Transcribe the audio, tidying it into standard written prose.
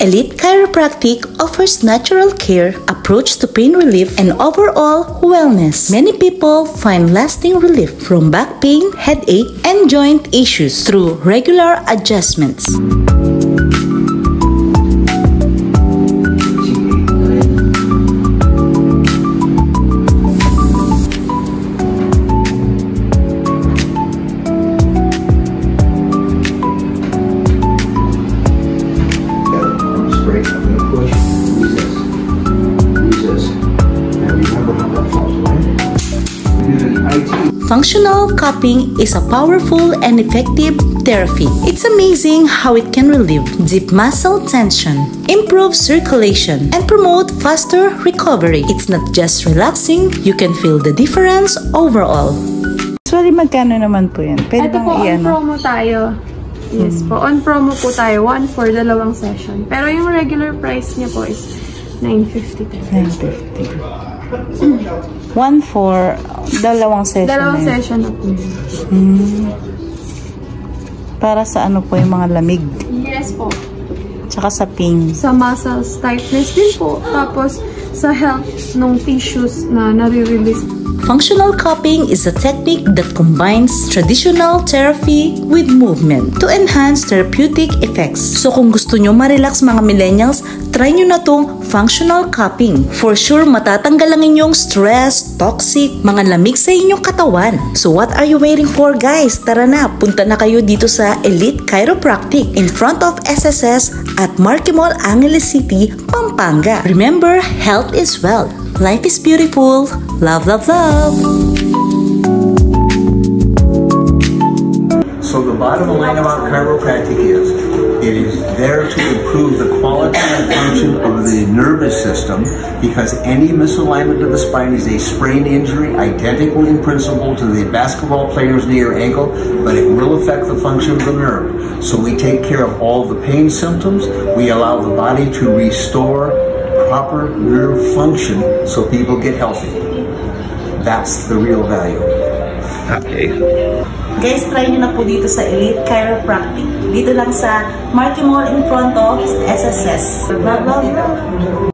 Elite Chiropractic offers natural care, approach to pain relief, and overall wellness. Many people find lasting relief from back pain, headache, and joint issues through regular adjustments. Functional cupping is a powerful and effective therapy. It's amazing how it can relieve deep muscle tension, improve circulation, and promote faster recovery. It's not just relaxing, you can feel the difference overall. Usually, magkano naman po yan? Pwede ito po, on promo tayo. Yes po, on promo po tayo, 1 for dalawang session. Pero yung regular price niya po is 950. 950. 1 for dalawang session. Dalawang session na po. Para sa ano po yung mga lamig? Yes po. Tsaka sa pain. Sa muscles tightness din po. Tapos sa health ng tissues na nare-release. Functional cupping is a technique that combines traditional therapy with movement to enhance therapeutic effects. So kung gusto nyo ma-relax mga millennials, try nyo na tong functional cupping. For sure, matatanggal ang inyong stress, toxic, mga lamig sa inyong katawan. So what are you waiting for, guys? Tara na, punta na kayo dito sa Elite Chiropractic in front of SSS at Marquee Mall, Angeles City, Pampanga. Remember, health is wealth. Life is beautiful. Love, love, love. So the bottom line about chiropractic is, it is there to improve the quality and function of the nervous system, because any misalignment of the spine is a sprain injury, identical in principle to the basketball player's knee or ankle, but it will affect the function of the nerve. So we take care of all the pain symptoms. We allow the body to restore proper nerve function so people get healthy. That's the real value. Okay. Guys, try nyo na po dito sa Elite Chiropractic. Dito lang sa Marquee Mall in front of SSS. Love, love, love.